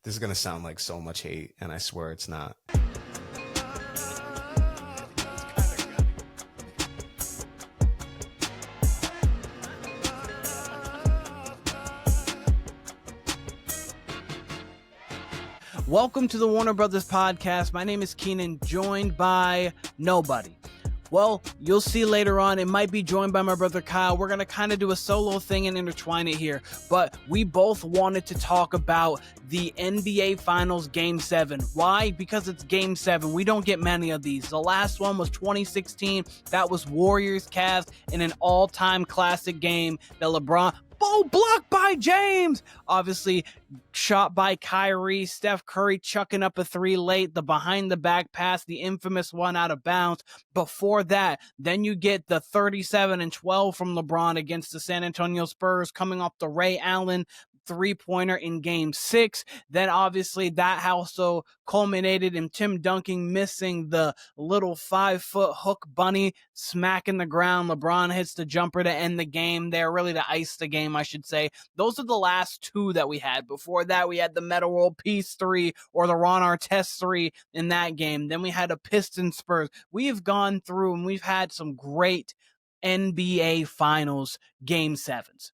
This is going to sound like so much hate, and I swear it's not. Welcome to the Warner Brothas Podcast. My name is Keenan, joined by nobody. Well, you'll see later on, it might be joined by my brother Kyle. We're going to kind of do a solo thing and intertwine it here. But we both wanted to talk about the NBA Finals Game 7. Why? Because it's Game 7. We don't get many of these. The last one was 2016. That was Warriors-Cavs in an all-time classic game that LeBron... blocked by James. Obviously, shot by Kyrie. Steph Curry chucking up a three late. The behind-the-back pass, the infamous one out of bounds. Before that, then you get the 37-12 from LeBron against the San Antonio Spurs coming off the Ray Allen three-pointer in Game 6. Then obviously that also culminated in Tim Duncan missing the little 5-foot hook bunny, smacking the ground. LeBron hits the jumper to end the game there, really to ice the game, I should say. Those are the last two that we had. Before that, we had the Metta World Peace 3 or the Ron Artest 3 in that game. Then we had a Pistons Spurs. We've gone through and we've had some great NBA Finals Game 7s.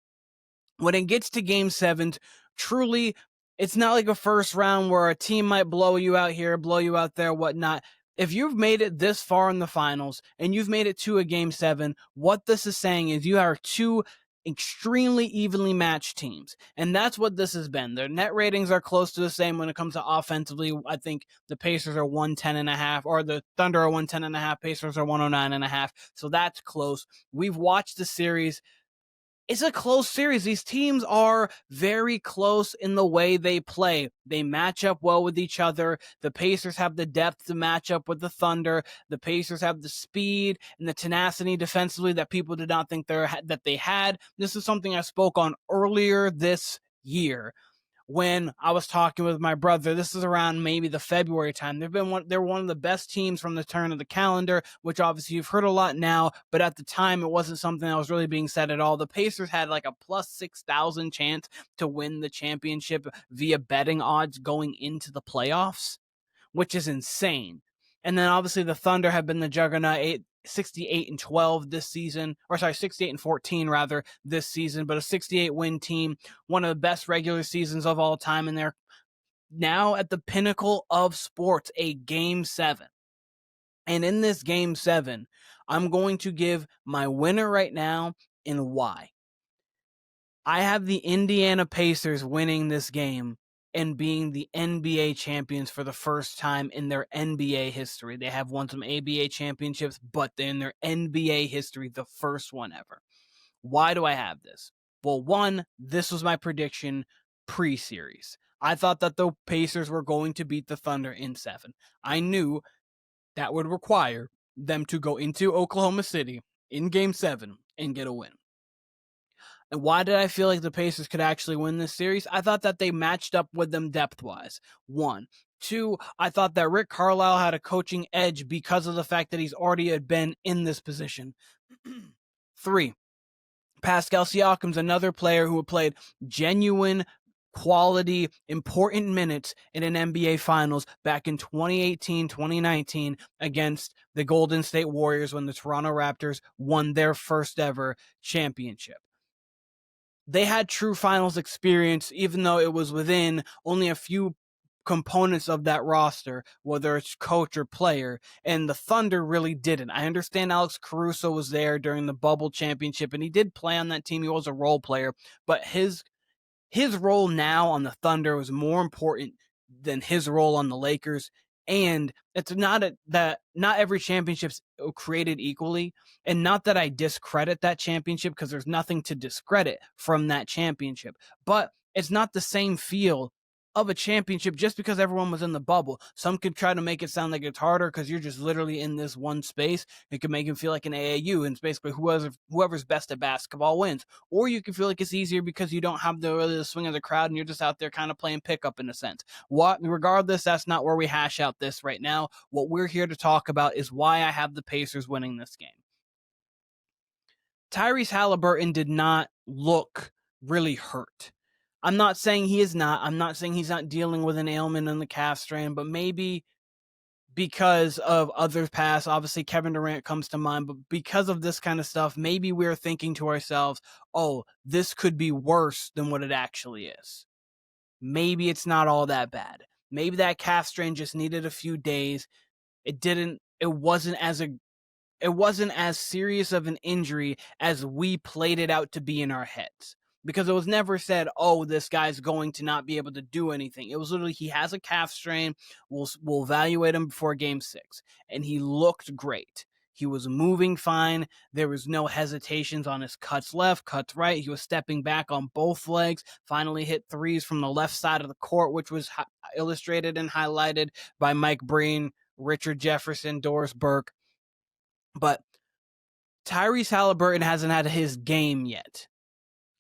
When it gets to Game 7, truly, it's not like a first round where a team might blow you out here, blow you out there, whatnot. If you've made it this far in the finals and you've made it to a Game 7, what this is saying is you are two extremely evenly matched teams. And that's what this has been. Their net ratings are close to the same when it comes to offensively. I think the Pacers are 110.5, or the Thunder are 110.5, Pacers are 109.5. So that's close. We've watched the series. It's a close series. These teams are very close in the way they play. They match up well with each other. The Pacers have the depth to match up with the Thunder. The Pacers have the speed and the tenacity defensively that people did not think that they had. This is something I spoke on earlier this year when I was talking with my brother. This is around maybe the February time. They're one of the best teams from the turn of the calendar, which obviously you've heard a lot now, but at the time it wasn't something that was really being said at all. The Pacers had like a plus 6,000 chance to win the championship via betting odds going into the playoffs, which is insane. And then obviously the Thunder have been the juggernaut, 68-12 this season, or sorry, 68-14 rather this season, but a 68 win team, one of the best regular seasons of all time, and they're now at the pinnacle of sports, a Game 7. And in this Game 7, I'm going to give my winner right now and why. I have the Indiana Pacers winning this game and being the NBA champions for the first time in their NBA history. They have won some ABA championships, but in their NBA history, the first one ever. Why do I have this? Well, one, this was my prediction pre-series. I thought that the Pacers were going to beat the Thunder in 7. I knew that would require them to go into Oklahoma City in Game 7 and get a win. And why did I feel like the Pacers could actually win this series? I thought that they matched up with them depth-wise. 1. 2, I thought that Rick Carlisle had a coaching edge because of the fact that he's already had been in this position. 3, Pascal Siakam's another player who played genuine, quality, important minutes in an NBA Finals back in 2018, 2019 against the Golden State Warriors when the Toronto Raptors won their first ever championship. They had true finals experience, even though it was within only a few components of that roster, whether it's coach or player, and the Thunder really didn't. I understand Alex Caruso was there during the bubble championship, and he did play on that team. He was a role player, but his role now on the Thunder was more important than his role on the Lakers. And it's not that not every championship's created equally, and not that I discredit that championship, because there's nothing to discredit from that championship, but it's not the same feel of a championship just because everyone was in the bubble. Some could try to make it sound like it's harder because you're just literally in this one space. It could make it feel like an AAU, and it's basically whoever's best at basketball wins. Or you can feel like it's easier because you don't have the swing of the crowd and you're just out there kind of playing pickup in a sense. Regardless, that's not where we hash out this right now. What we're here to talk about is why I have the Pacers winning this game. Tyrese Halliburton did not look really hurt. I'm not saying he is not. I'm not saying he's not dealing with an ailment in the calf strain, but maybe because of others past, obviously Kevin Durant comes to mind, but because of this kind of stuff, maybe we're thinking to ourselves, oh, this could be worse than what it actually is. Maybe it's not all that bad. Maybe that calf strain just needed a few days. It wasn't as serious of an injury as we played it out to be in our heads. Because it was never said, oh, this guy's going to not be able to do anything. It was literally, he has a calf strain. We'll evaluate him before game 6. And he looked great. He was moving fine. There was no hesitations on his cuts left, cuts right. He was stepping back on both legs. Finally hit threes from the left side of the court, which was illustrated and highlighted by Mike Breen, Richard Jefferson, Doris Burke. But Tyrese Halliburton hasn't had his game yet.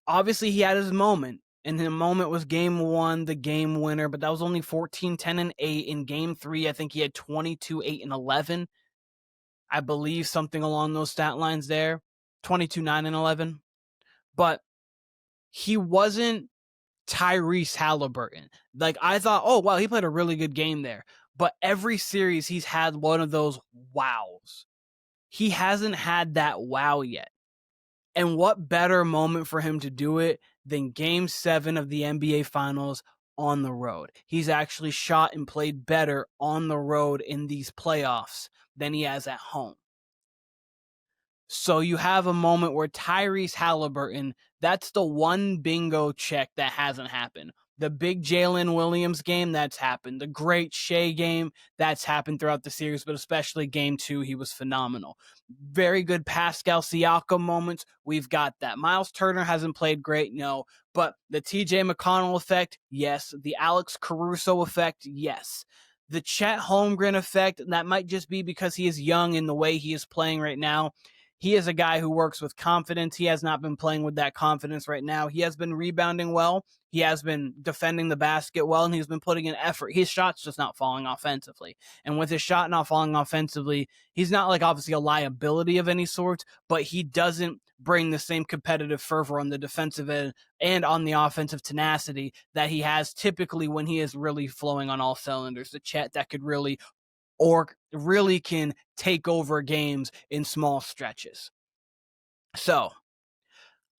Obviously, he had his moment, and the moment was game 1, the game winner, but that was only 14, 10, and 8. In game 3, I think he had 22, 8, and 11. I believe something along those stat lines there. 22, 9, and 11. But he wasn't Tyrese Halliburton. Like, I thought, oh, wow, he played a really good game there. But every series, he's had one of those wows. He hasn't had that wow yet. And what better moment for him to do it than game 7 of the NBA Finals on the road? He's actually shot and played better on the road in these playoffs than he has at home. So you have a moment where Tyrese Halliburton, that's the one bingo check that hasn't happened. The big Jalen Williams game, that's happened. The great Shea game, that's happened throughout the series, but especially game 2, he was phenomenal. Very good Pascal Siakam moments, we've got that. Miles Turner hasn't played great, no, but the TJ McConnell effect, yes. The Alex Caruso effect, yes. The Chet Holmgren effect, that might just be because he is young in the way he is playing right now. He is a guy who works with confidence. He has not been playing with that confidence right now. He has been rebounding well. He has been defending the basket well, and he's been putting in effort. His shot's just not falling offensively. And with his shot not falling offensively, he's not like obviously a liability of any sort, but he doesn't bring the same competitive fervor on the defensive end and on the offensive tenacity that he has typically when he is really flowing on all cylinders. The Chet that could really can take over games in small stretches. So,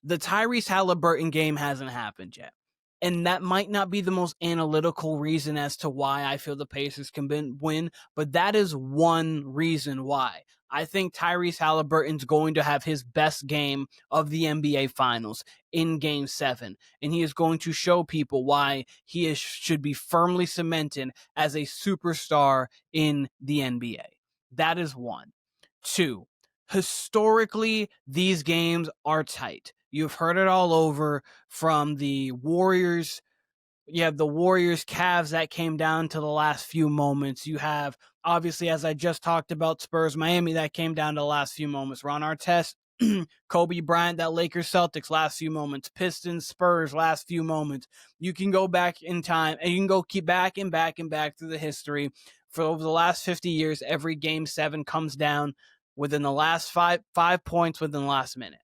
the Tyrese Halliburton game hasn't happened yet. And that might not be the most analytical reason as to why I feel the Pacers can win, but that is one reason why. I think Tyrese Halliburton's going to have his best game of the NBA Finals in Game 7, and he is going to show people why he should be firmly cemented as a superstar in the NBA. That is one. 2, historically, these games are tight. You've heard it all over from the Warriors. You have the Warriors Cavs that came down to the last few moments. You have, obviously, as I just talked about, Spurs Miami that came down to the last few moments. Ron Artest, Kobe Bryant, that Lakers Celtics last few moments. Pistons Spurs last few moments. You can go back in time and you can go keep back and back and back through the history. For over the last 50 years, every game 7 comes down within the last five points within the last minute.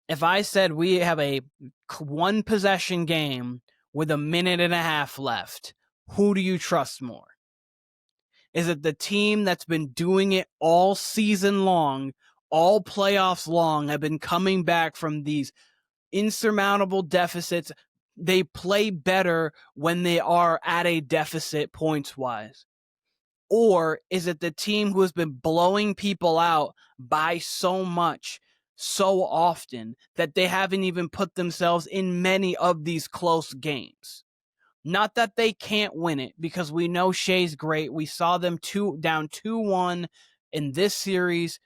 If I said we have a 1 possession game with a minute and a half left, who do you trust more? Is it the team that's been doing it all season long, all playoffs long, have been coming back from these insurmountable deficits? They play better when they are at a deficit points-wise. Or is it the team who has been blowing people out by so much so often that they haven't even put themselves in many of these close games? Not that they can't win it, because we know Shea's great. We saw them down 2-1 in this series,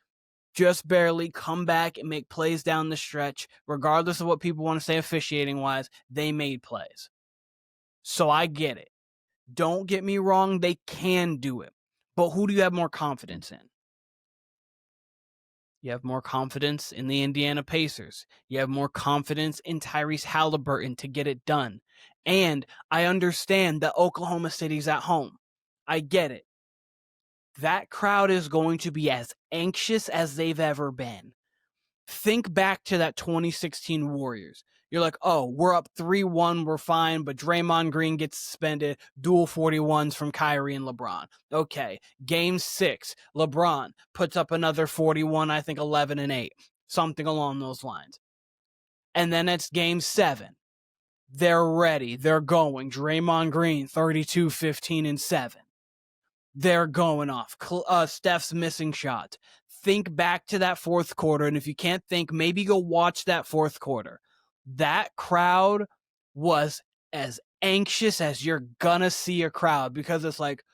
just barely come back and make plays down the stretch. Regardless of what people want to say officiating-wise, they made plays. So I get it. Don't get me wrong, they can do it. But who do you have more confidence in? You have more confidence in the Indiana Pacers. You have more confidence in Tyrese Halliburton to get it done. And I understand that Oklahoma City's at home. I get it. That crowd is going to be as anxious as they've ever been. Think back to that 2016 Warriors. You're like, oh, we're up 3-1, we're fine, but Draymond Green gets suspended, dual 41s from Kyrie and LeBron. Okay, game 6, LeBron puts up another 41, I think 11 and 8, something along those lines. And then it's game 7. They're ready, they're going. Draymond Green, 32, 15, and 7. They're going off. Steph's missing shots. Think back to that fourth quarter, and if you can't think, maybe go watch that fourth quarter. That crowd was as anxious as you're gonna see a crowd, because it's like,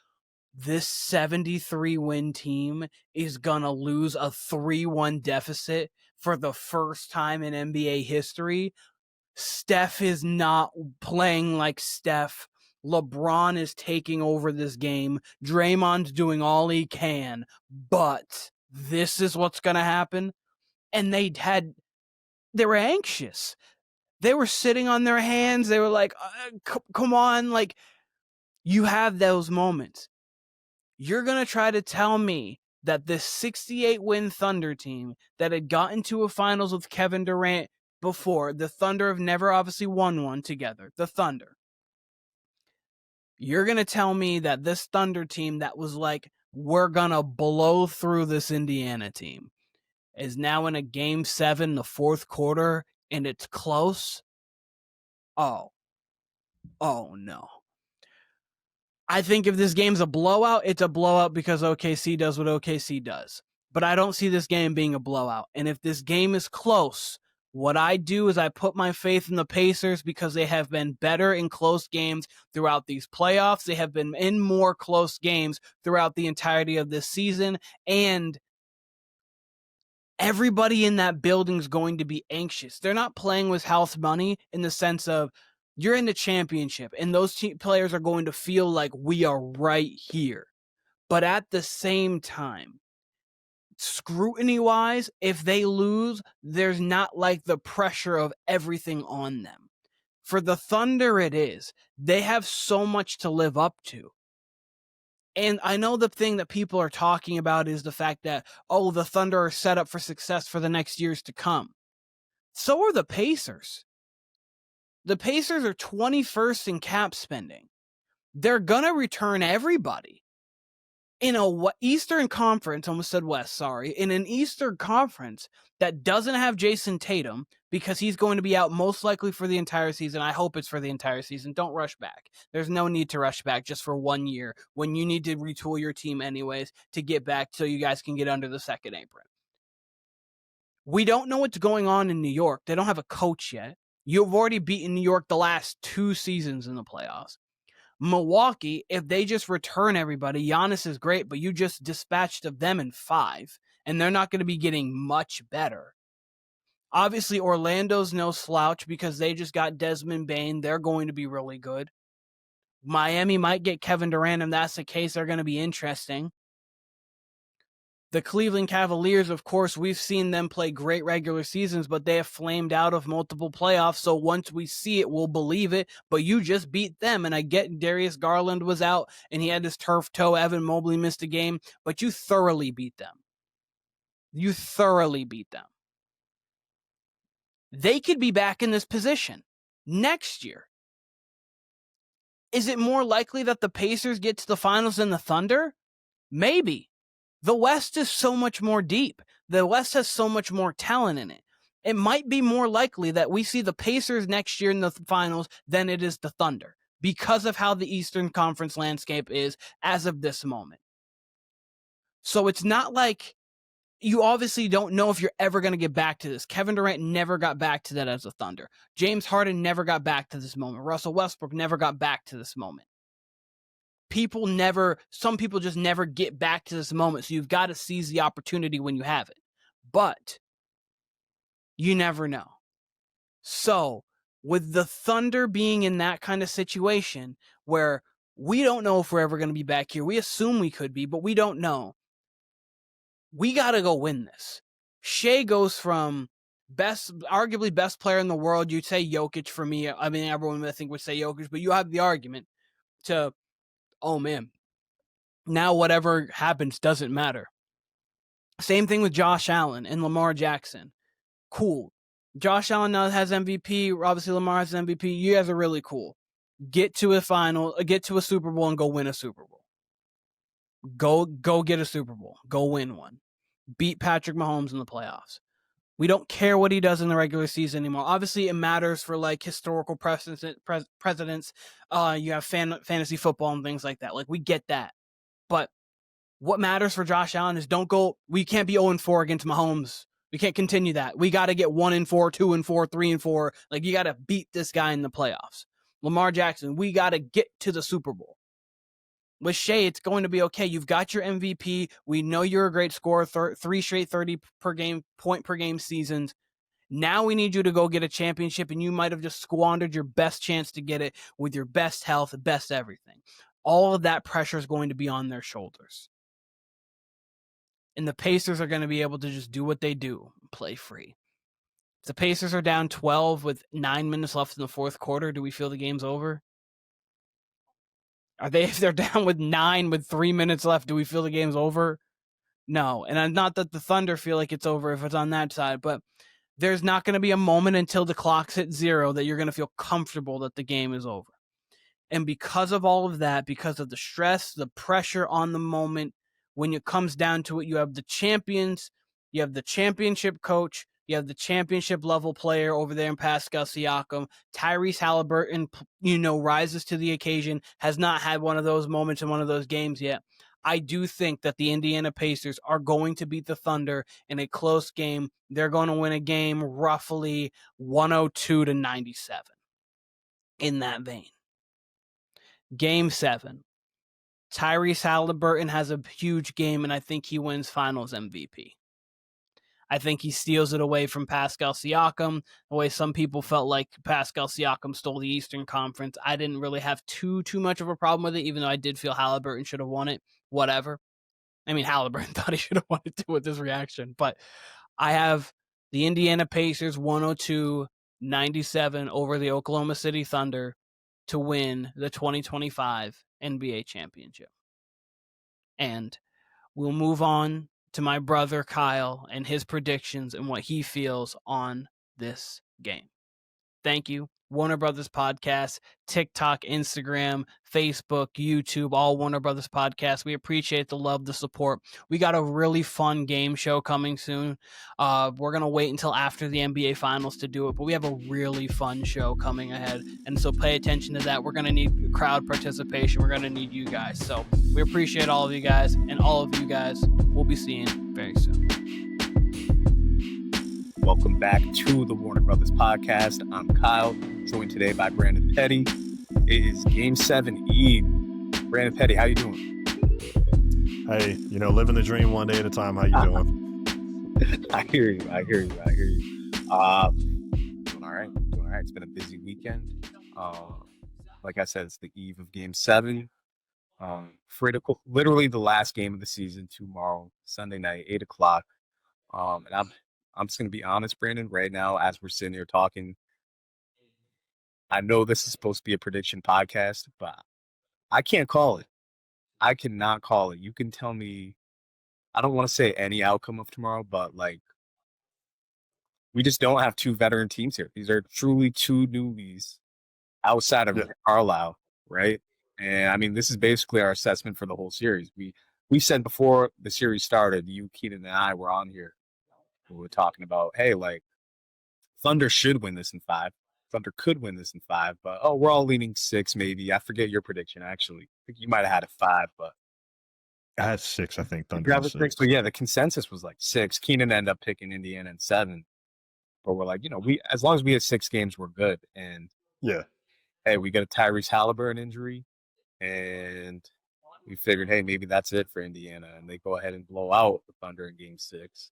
this 73-win team is gonna lose a 3-1 deficit for the first time in NBA history. Steph is not playing like Steph. LeBron is taking over this game. Draymond's doing all he can, but this is what's going to happen. And they were anxious. They were sitting on their hands. They were like, come on. Like, you have those moments. You're going to try to tell me that this 68-win Thunder team that had gotten to a finals with Kevin Durant before, the Thunder have never obviously won one together, the Thunder. You're going to tell me that this Thunder team that was like, we're going to blow through this Indiana team, is now in a game 7, the fourth quarter, and it's close? Oh no. I think if this game's a blowout, it's a blowout because OKC does what OKC does. But I don't see this game being a blowout. And if this game is close, what I do is I put my faith in the Pacers, because they have been better in close games throughout these playoffs. They have been in more close games throughout the entirety of this season. And everybody in that building is going to be anxious. They're not playing with house money in the sense of, you're in the championship, and those players are going to feel like we are right here. But at the same time, scrutiny-wise, if they lose, there's not like the pressure of everything on them. For the Thunder, it is. They have so much to live up to. And I know the thing that people are talking about is the fact that, oh, the Thunder are set up for success for the next years to come. So are the Pacers. The Pacers are 21st in cap spending. They're going to return everybody. In a Eastern Conference, almost said West, sorry. In an Eastern Conference that doesn't have Jason Tatum, because he's going to be out most likely for the entire season. I hope it's for the entire season. Don't rush back. There's no need to rush back just for 1 year when you need to retool your team anyways to get back so you guys can get under the second apron. We don't know what's going on in New York. They don't have a coach yet. You've already beaten New York the last 2 seasons in the playoffs. Milwaukee, if they just return everybody, Giannis is great, but you just dispatched of them in 5, and they're not going to be getting much better. Obviously, Orlando's no slouch because they just got Desmond Bane. They're going to be really good. Miami might get Kevin Durant, and that's the case. They're going to be interesting. The Cleveland Cavaliers, of course, we've seen them play great regular seasons, but they have flamed out of multiple playoffs. So once we see it, we'll believe it. But you just beat them. And I get Darius Garland was out and he had his turf toe. Evan Mobley missed a game, but you thoroughly beat them. You thoroughly beat them. They could be back in this position next year. Is it more likely that the Pacers get to the finals than the Thunder? Maybe. The West is so much more deep. The West has so much more talent in it. It might be more likely that we see the Pacers next year in the finals than it is the Thunder, because of how the Eastern Conference landscape is as of this moment. So it's not like, you obviously don't know if you're ever going to get back to this. Kevin Durant never got back to that as a Thunder. James Harden never got back to this moment. Russell Westbrook never got back to this moment. Some people just never get back to this moment. So you've got to seize the opportunity when you have it. But you never know. So with the Thunder being in that kind of situation where we don't know if we're ever going to be back here. We assume we could be, but we don't know. We got to go win this. Shea goes from arguably best player in the world. You'd say Jokic for me. I mean, everyone I think would say Jokic, but you have the argument to, oh man, now whatever happens doesn't matter. Same thing with Josh Allen and Lamar Jackson. Cool. Josh Allen now has MVP. Obviously, Lamar has MVP. You guys are really cool. Get to a final, get to a Super Bowl, and go win a Super Bowl. Go get a Super Bowl. Go win one. Beat Patrick Mahomes in the playoffs. We don't care what he does in the regular season anymore. Obviously, it matters for like historical precedents. You have fantasy football and things like that. Like we get that, but what matters for Josh Allen is don't go. We can't be 0-4 against Mahomes. We can't continue that. We got to get 1-4, 2-4, 3-4. Like you got to beat this guy in the playoffs. Lamar Jackson, we got to get to the Super Bowl. With Shea, it's going to be okay. You've got your MVP. We know you're a great scorer, 3 straight 30 per game, point per game seasons. Now we need you to go get a championship, and you might have just squandered your best chance to get it with your best health, best everything. All of that pressure is going to be on their shoulders. And the Pacers are going to be able to just do what they do, play free. If the Pacers are down 12 with 9 minutes left in the fourth quarter, do we feel the game's over? If they're down with 9 with 3 minutes left, do we feel the game's over? No. And not that the Thunder feel like it's over if it's on that side, but there's not going to be a moment until the clock's hit 0 that you're going to feel comfortable that the game is over. And because of all of that, because of the stress, the pressure on the moment, when it comes down to it, you have the champions, you have the championship coach, you have the championship level player over there in Pascal Siakam. Tyrese Halliburton, rises to the occasion, has not had one of those moments in one of those games yet. I do think that the Indiana Pacers are going to beat the Thunder in a close game. They're going to win a game roughly 102-97 in that vein. Game 7. Tyrese Halliburton has a huge game, and I think he wins Finals MVP. I think he steals it away from Pascal Siakam, the way some people felt like Pascal Siakam stole the Eastern Conference. I didn't really have too much of a problem with it, even though I did feel Halliburton should have won it. Whatever. I mean, Halliburton thought he should have won it too with this reaction. But I have the Indiana Pacers 102-97 over the Oklahoma City Thunder to win the 2025 NBA championship. And we'll move on to my brother Kyle and his predictions and what he feels on this game. Thank you. Warner Brothas Podcast, TikTok, Instagram, Facebook, YouTube, all Warner Brothas Podcast. We appreciate the love, the support. We got a really fun game show coming soon. We're going to wait until after the NBA Finals to do it, but we have a really fun show coming ahead. And so pay attention to that. We're going to need crowd participation. We're going to need you guys. So we appreciate all of you guys, and all of you guys we'll be seeing very soon. Welcome back to the Warner Brothas Podcast. I'm Kyle, joined today by Brandon Petty. It is Game 7 Eve. Brandon Petty, how you doing? Hey, living the dream one day at a time. How you doing? I hear you. Doing all right. It's been a busy weekend. Like I said, it's the eve of Game 7. Critical, literally the last game of the season tomorrow, Sunday night, 8 o'clock. And I'm just going to be honest, Brandon, right now, as we're sitting here talking, I know this is supposed to be a prediction podcast, but I can't call it. I cannot call it. You can tell me, I don't want to say any outcome of tomorrow, but we just don't have two veteran teams here. These are truly two newbies outside of Carlisle, right? And I mean, this is basically our assessment for the whole series. We said before the series started, you, Keenan, and I were on here. We were talking about, hey, Thunder should win this in 5. Thunder could win this in 5, but we're all leaning 6 maybe. I forget your prediction, actually. I think you might have had a 5, but I had 6, I think. Thunder had 6. But yeah, the consensus was 6. Keenan ended up picking Indiana in 7. But we're we as long as we had 6 games, we're good. And hey, we got a Tyrese Halliburton injury, and we figured, hey, maybe that's it for Indiana, and they go ahead and blow out the Thunder in Game 6.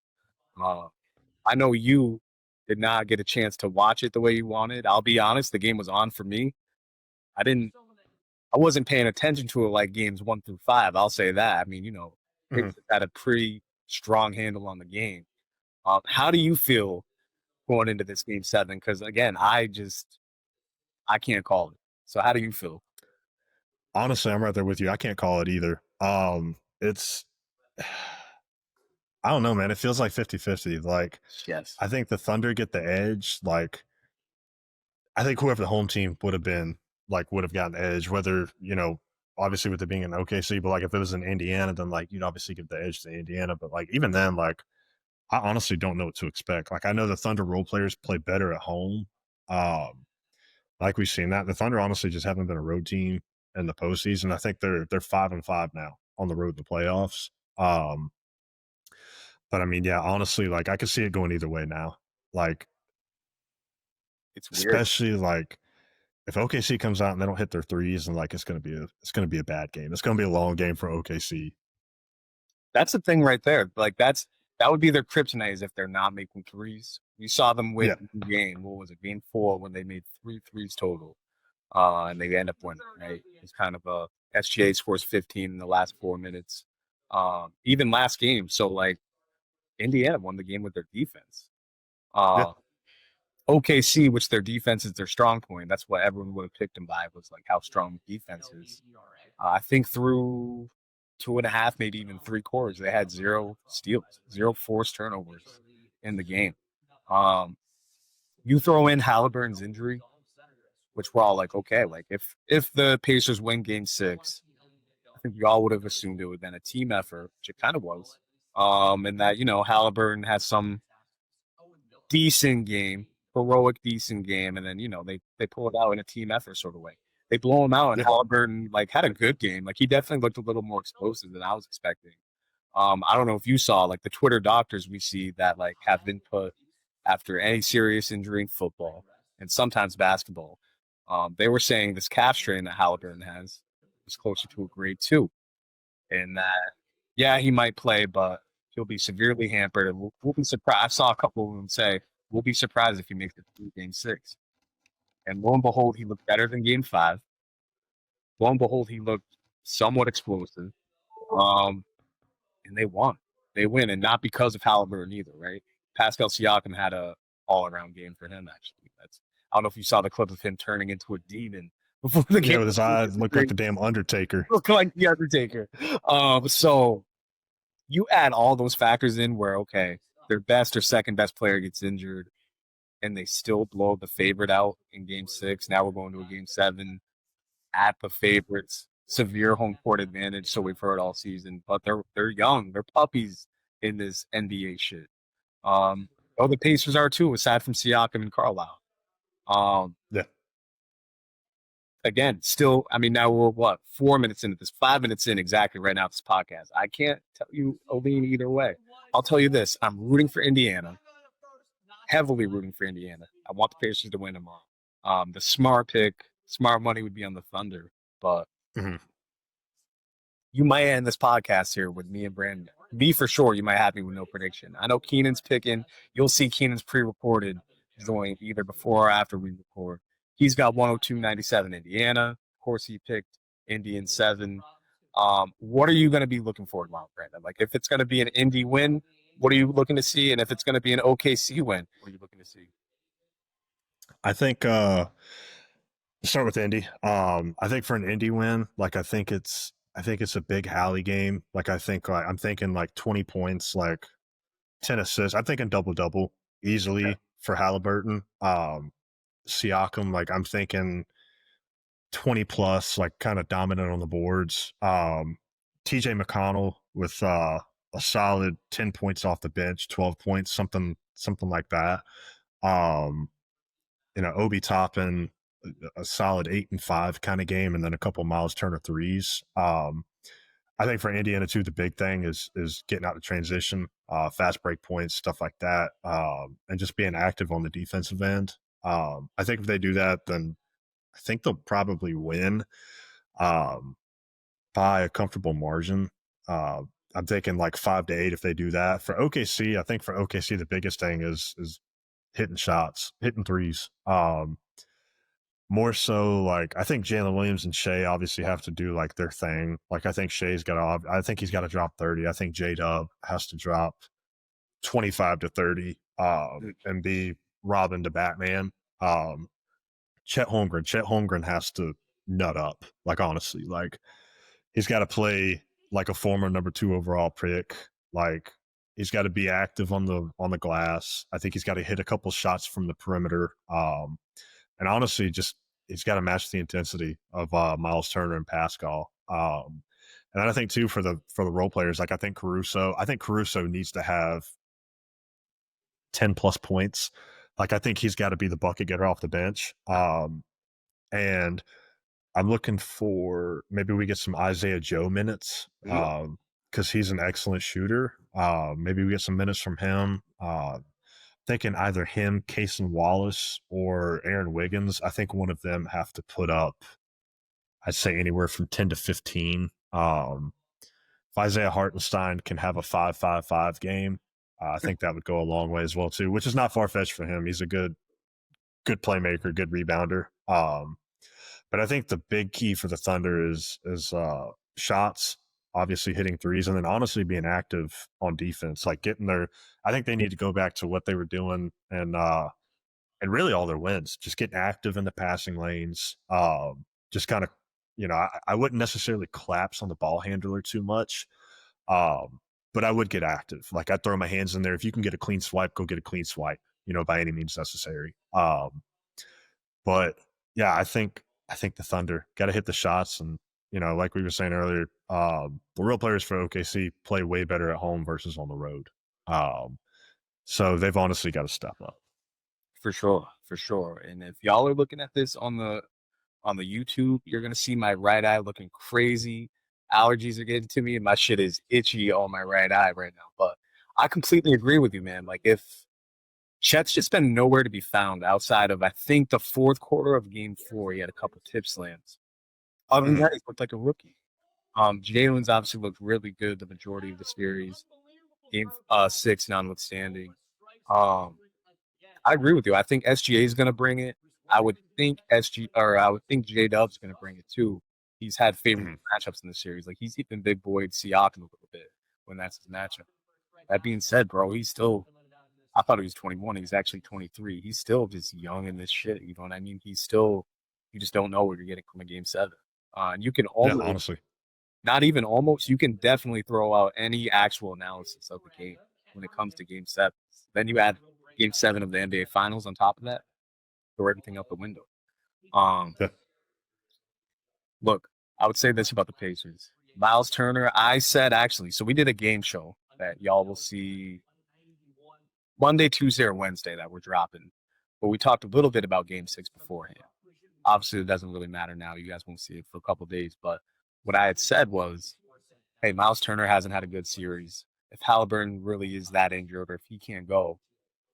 I know you did not get a chance to watch it the way you wanted. I'll be honest, the game was on for me. I wasn't paying attention to it like games 1 through 5. I'll say that. I mean, it had a pretty strong handle on the game. How do you feel going into this Game 7? Because again, I can't call it. So how do you feel? Honestly, I'm right there with you. I can't call it either. I don't know, man. It feels like 50-50. Like, Yes. I think the Thunder get the edge. Like, I think whoever the home team would have been, like, would have gotten the edge, whether, obviously with it being in OKC, but like if it was in Indiana, then like you'd obviously give the edge to Indiana. But like even then, like I honestly don't know what to expect. Like I know the Thunder role players play better at home. Um, like we've seen that. The Thunder honestly just haven't been a road team in the postseason. I think they're 5-5 now on the road in the playoffs. But I mean, yeah, honestly, like I could see it going either way now. Like it's weird. Especially like if OKC comes out and they don't hit their threes, and like it's gonna be a bad game. It's gonna be a long game for OKC. That's the thing right there. Like that would be their kryptonite is if they're not making threes. We saw them win the game. What was it? Game 4 when they made 3 threes total. And they end up winning, right? It's kind of a SGA scores 15 in the last 4 minutes. Even last game. So like Indiana won the game with their defense. OKC, which their defense is their strong point. That's what everyone would have picked them by, was like how strong the defense is. I think through 2.5, maybe even 3 quarters, they had 0 steals, 0 forced turnovers in the game. You throw in Halliburton's injury, which we're all like, okay, like if the Pacers win Game 6, I think we all would have assumed it would have been a team effort, which it kind of was. And that, Halliburton has some decent game, heroic decent game, and then, they pull it out in a team effort sort of way. They blow him out, and Halliburton, like, had a good game. Like, he definitely looked a little more explosive than I was expecting. I don't know if you saw, like, the Twitter doctors we see that, like, have been put after any serious injury in football and sometimes basketball. They were saying this calf strain that Halliburton has is closer to a grade 2. And that, yeah, he might play, but he'll be severely hampered. And we'll be surprised. I saw a couple of them say, we'll be surprised if he makes it through Game 6. And lo and behold, he looked better than Game 5. Lo and behold, he looked somewhat explosive. And they won. They win, and not because of Halliburton either, right? Pascal Siakam had a all-around game for him, actually. I don't know if you saw the clip of him turning into a demon before the game. Yeah, with his eyes looked like the damn Undertaker. Looked like the Undertaker. So you add all those factors in where, okay, their best or second best player gets injured, and they still blow the favorite out in Game 6. Now we're going to a Game 7 at the favorites, severe home court advantage. So we've heard all season, but they're young, they're puppies in this NBA shit. The Pacers are too, aside from Siakam and Carlisle. Again, still, I mean, now we're 4 minutes into this, 5 minutes in exactly right now, this podcast. I can't tell you a lean either way. I'll tell you this. I'm rooting for Indiana, heavily rooting for Indiana. I want the Pacers to win tomorrow. The smart pick, smart money would be on the Thunder, but you might end this podcast here with me and Branndon. Me for sure, you might have me with no prediction. I know Keenan's picking. You'll see Keenan's pre-recorded joint either before or after we record. He's got 102.97 Indiana. Of course, he picked Indy in 7. What are you going to be looking for tomorrow, Branndon? Like, if it's going to be an Indy win, what are you looking to see? And if it's going to be an OKC win, what are you looking to see? I think start with Indy. I think for an Indy win, like I think it's a big Hallie game. Like I'm thinking like 20 points, like 10 assists. I'm thinking double easily for Halliburton. Siakam, like I'm thinking 20 plus, like kind of dominant on the boards. TJ McConnell with a solid 10 points off the bench, 12 points, something like that. Obi Toppin, a solid 8 and 5 kind of game, and then a couple Miles Turner threes. I think for Indiana too, the big thing is getting out the transition, fast break points, stuff like that, and just being active on the defensive end. I think if they do that, then I think they'll probably win by a comfortable margin. I'm thinking like 5-8 if they do that. For OKC, I think the biggest thing is hitting shots, hitting threes. More so, like I think Jalen Williams and Shea obviously have to do like their thing. Like I think he's got to drop 30. I think J-Dub has to drop 25 to 30 and be Robin to Batman. Chet Holmgren has to nut up. Like honestly, like he's got to play like a former number 2 overall pick. Like He's got to be active on the glass. I think he's got to hit a couple shots from the perimeter. And honestly, just he's got to match the intensity of Miles Turner and Pascal. And then I think too for the role players, like I think Caruso needs to have 10 plus points. Like I think he's got to be the bucket getter off the bench. And I'm looking for maybe we get some Isaiah Joe minutes because he's an excellent shooter. Maybe we get some minutes from him. Thinking either him, Cason Wallace, or Aaron Wiggins. I think one of them have to put up, I'd say anywhere from 10 to 15. If Isaiah Hartenstein can have a 5-5-5 game, I think that would go a long way as well too, which is not far-fetched for him. He's a good playmaker, good rebounder. But I think the big key for the Thunder is shots, obviously hitting threes, and then honestly being active on defense, like getting their. I think they need to go back to what they were doing and really all their wins, just getting active in the passing lanes. Just kind of, I wouldn't necessarily collapse on the ball handler too much, but I would get active. Like I'd throw my hands in there. If you can get a clean swipe, go get a clean swipe. By any means necessary. But yeah, I think the Thunder got to hit the shots, and like we were saying earlier, the real players for OKC play way better at home versus on the road. So they've honestly got to step up. For sure. And if y'all are looking at this on the YouTube, you're gonna see my right eye looking crazy. Allergies are getting to me, and my shit is itchy on my right eye right now. But I completely agree with you, man. Like if Chet's just been nowhere to be found outside of, I think, the fourth quarter of Game 4. He had a couple tip slams. Other than that, he looked like a rookie. Jalen's obviously looked really good the majority of the series. Game 6 notwithstanding. I agree with you. I think SGA is going to bring it. I would think J-Dub's going to bring it too. He's had favorite matchups in the series. Like he's even big boyed Siakam a little bit when that's his matchup. That being said, bro, he's still. I thought he was 21. He's actually 23. He's still just young in this shit. You know what I mean? You just don't know what you're getting from a Game 7. And you can almost, honestly, not even almost, you can definitely throw out any actual analysis of the game when it comes to Game 7. Then you add Game 7 of the NBA Finals on top of that, throw everything out the window. Look, I would say this about the Pacers. Miles Turner, I said actually, so we did a game show that y'all will see Monday, Tuesday, or Wednesday that we're dropping. But we talked a little bit about Game 6 beforehand. Obviously, it doesn't really matter now. You guys won't see it for a couple of days. But what I had said was, hey, Miles Turner hasn't had a good series. If Halliburton really is that injured or if he can't go,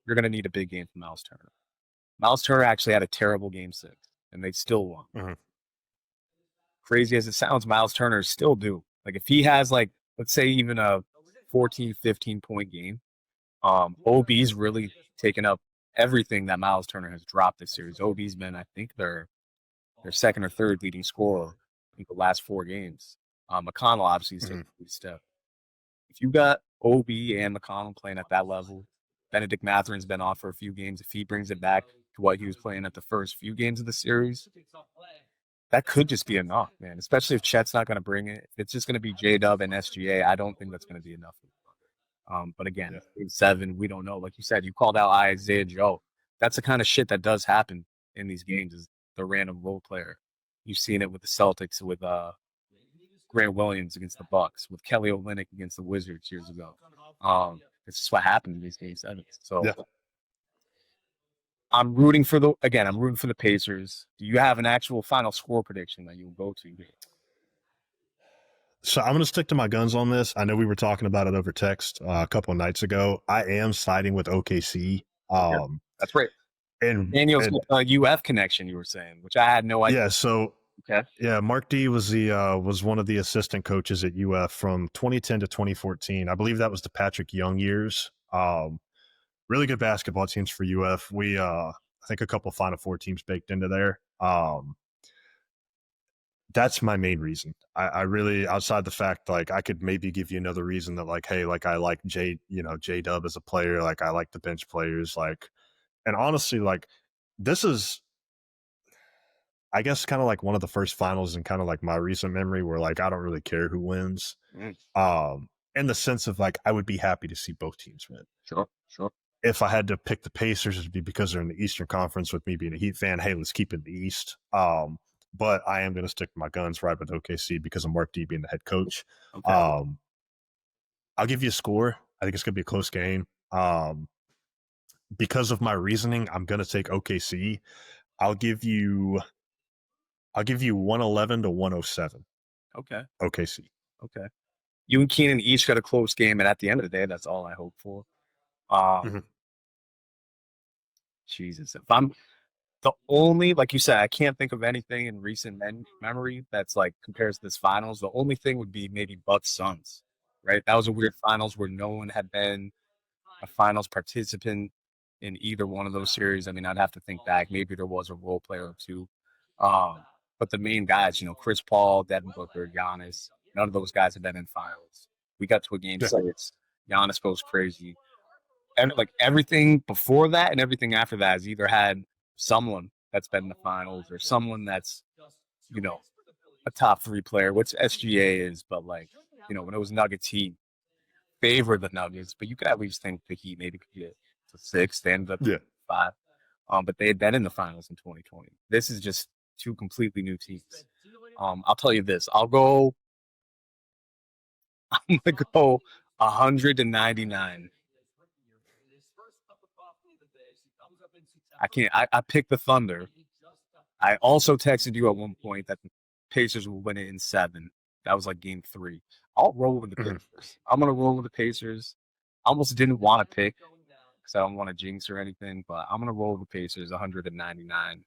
you're going to need a big game from Miles Turner. Miles Turner actually had a terrible Game 6, and they still won. Mm-hmm. Crazy as it sounds, Miles Turner is still due. Like, if he has, like, let's say even a 14, 15-point game, OB's really taken up everything that Miles Turner has dropped this series. OB's been, I think, their second or third leading scorer in the last 4 games. McConnell obviously is taking a big step. If you got OB and McConnell playing at that level, Benedict Matherin's been off for a few games. If he brings it back to what he was playing at the first few games of the series, that could just be enough, man. Especially if Chet's not going to bring it. If it's just going to be J-Dub and SGA, I don't think that's going to be enough. But again, Game 7, we don't know. Like you said, you called out Isaiah Joe. That's the kind of shit that does happen in these games, is the random role player. You've seen it with the Celtics, with Grant Williams against the Bucks, with Kelly Olynyk against the Wizards years ago. It's just what happened in these Game 7s. So I'm rooting for the Pacers. Do you have an actual final score prediction that you'll go to here? So I'm going to stick to my guns on this. I know we were talking about it over text a couple of nights ago. I am siding with OKC. That's right. And Daniel's UF connection, you were saying, which I had no idea. Yeah. So Mark D was one of the assistant coaches at UF from 2010 to 2014. I believe that was the Patrick Young years. Really good basketball teams for UF. We I think a couple Final Four teams baked into there. That's my main reason. I really, outside the fact, like I could maybe give you another reason that like, hey, like I like J-Dub as a player. Like I like the bench players. Like, and honestly, like this is, I guess, kind of like one of the first finals in kind of like my recent memory where like I don't really care who wins. in the sense of like I would be happy to see both teams win. Sure. If I had to pick the Pacers, it'd be because they're in the Eastern Conference. With me being a Heat fan, hey, let's keep it in the East. But I am going to stick to my guns right with OKC because of Mark D being the head coach. Okay. I'll give you a score. I think it's going to be a close game. Because of my reasoning, I'm going to take OKC. I'll give you 111 to 107. Okay. OKC. Okay. You and Keenan each got a close game, and at the end of the day, that's all I hope for. Jesus, if I'm the only, like you said, I can't think of anything in recent memory that's like compares to this finals. The only thing would be maybe Bucks Suns, right? That was a weird finals where no one had been a finals participant in either one of those series. I mean, I'd have to think back. Maybe there was a role player or two. But the main guys, Chris Paul, Devin Booker, Giannis, none of those guys have been in finals. We got to a game 6. Giannis goes crazy. And like everything before that and everything after that has either had someone that's been in the finals or someone that's, a top 3 player, which SGA is, but like, when it was Nuggets, he favored the Nuggets, but you could at least think the Heat maybe could get to 6. They ended up 5. But they had been in the finals in 2020. This is just 2 completely new teams. I'll tell you this. I'm going to go 199. I picked the Thunder. I also texted you at one point that the Pacers will win it in 7. That was like game 3. I'll roll with the Pacers. I'm going to roll with the Pacers. I almost didn't want to pick because I don't want to jinx or anything, but I'm going to roll with the Pacers 199.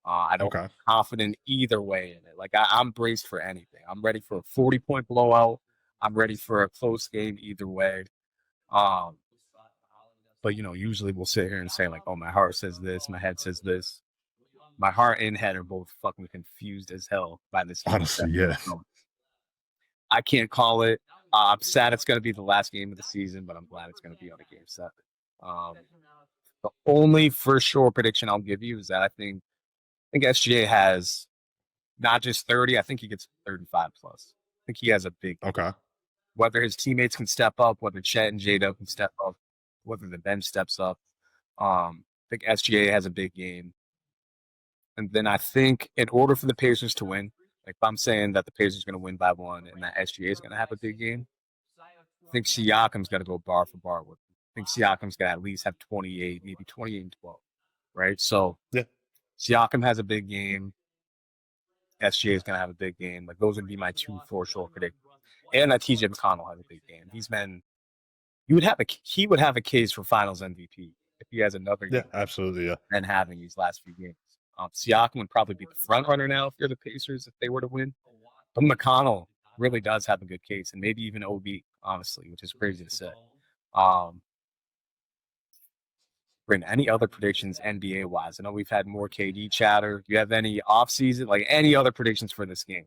I don't feel confident either way in it. Like I'm braced for anything. I'm ready for a 40-point blowout. I'm ready for a close game either way. But, usually we'll sit here and say, like, oh, my heart says this, my head says this. My heart and head are both fucking confused as hell by this. Honestly, yeah. I can't call it. I'm sad it's going to be the last game of the season, but I'm glad it's going to be on a game 7. The only for sure prediction I'll give you is that I think SGA has not just 30. I think he gets 35 plus. I think he has a big game. Okay. Whether his teammates can step up, whether Chet and J-Dub can step up, whether the bench steps up. I think SGA has a big game. And then I think in order for the Pacers to win, like if I'm saying that the Pacers are going to win by 1 and that SGA is going to have a big game, I think Siakam's got to go bar for bar with him. I think Siakam's got to at least have 28, maybe 28 and 12, right? So Siakam has a big game. SGA is going to have a big game. Like those would be my 2 for sure predictions. And that TJ McConnell has a big game. He would have a case for Finals MVP if he has another game. Yeah, absolutely. Yeah, than having these last few games. Siakam would probably be the front runner now if you're the Pacers if they were to win. But McConnell really does have a good case, and maybe even OB, honestly, which is crazy to say. Bryn, any other predictions NBA wise? I know we've had more KD chatter. Do you have any offseason, like any other predictions for this game?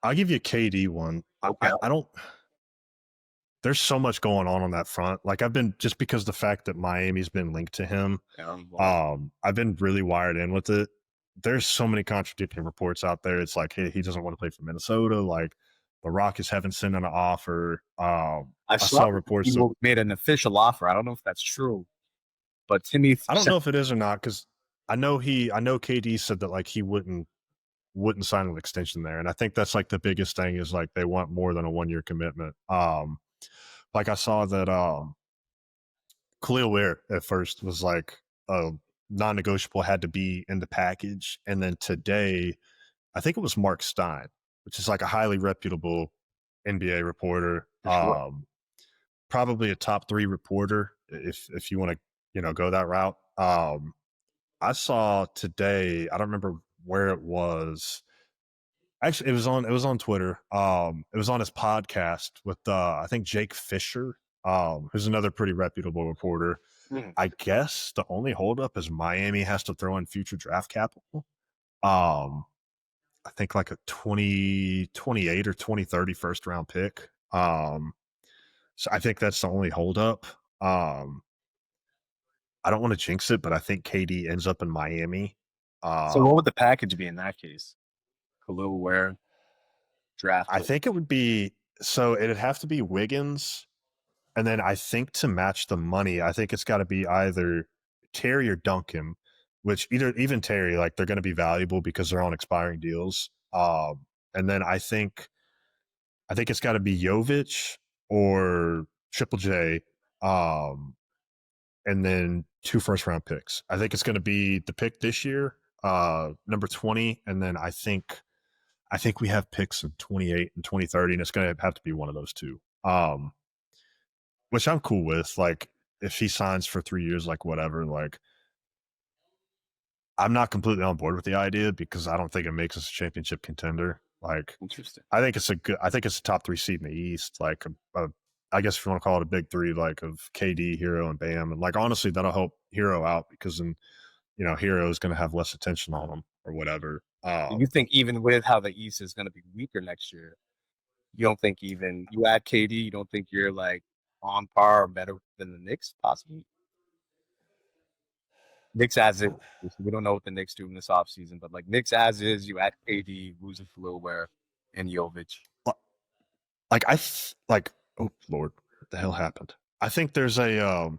I'll give you a KD one. Okay. I don't. There's so much going on that front. Like I've been just because the fact that Miami's been linked to him. I've been really wired in with it. There's so many contradicting reports out there. It's like, hey, he doesn't want to play for Minnesota. Like the Rockets haven't sent an offer. I saw reports he made an official offer. I don't know if that's true, but Timmy. I don't know if it is or not because I know KD said that like he wouldn't sign an extension there, and I think that's like the biggest thing is like they want more than a 1-year commitment. Like I saw that Khalil Ware at first was like a non-negotiable had to be in the package, and then today I think it was Mark Stein, which is like a highly reputable NBA reporter, probably a top 3 reporter if you want to go that route. I saw today, I don't remember where it was. Actually, it was on Twitter. It was on his podcast with I think Jake Fisher, who's another pretty reputable reporter. I guess the only holdup is Miami has to throw in future draft capital. I think like a 2028 or 2030 first round pick. So I think that's the only holdup. I don't want to jinx it, but I think KD ends up in Miami. So what would the package be in that case? Khalil Ware. draft? I think it would be so. It'd have to be Wiggins, and then I think to match the money, I think it's got to be either Terry or Duncan. Which even Terry, like they're going to be valuable because they're on expiring deals. And then I think it's got to be Jovic or Triple J, and then 2 first-round picks. I think it's going to be the pick this year, number 20, and then I think we have picks in 28 and 2030, and it's going to have to be one of those two. Which I'm cool with. Like, if he signs for 3 years, like whatever, like I'm not completely on board with the idea because I don't think it makes us a championship contender. Like, interesting. I think it's a top 3 seed in the East. Like, I guess if you want to call it a big 3, like of KD, Hero, and Bam. And like, honestly, that'll help Hero out because then, Hero is going to have less attention on him or whatever. You think even with how the East is going to be weaker next year, you don't think even you add KD, you don't think you're like on par or better than the Knicks possibly? Knicks as is. We don't know what the Knicks do in this offseason, but like Knicks as is, you add KD, Wuza Flowware, and Jovic. Like oh Lord, what the hell happened? I think there's I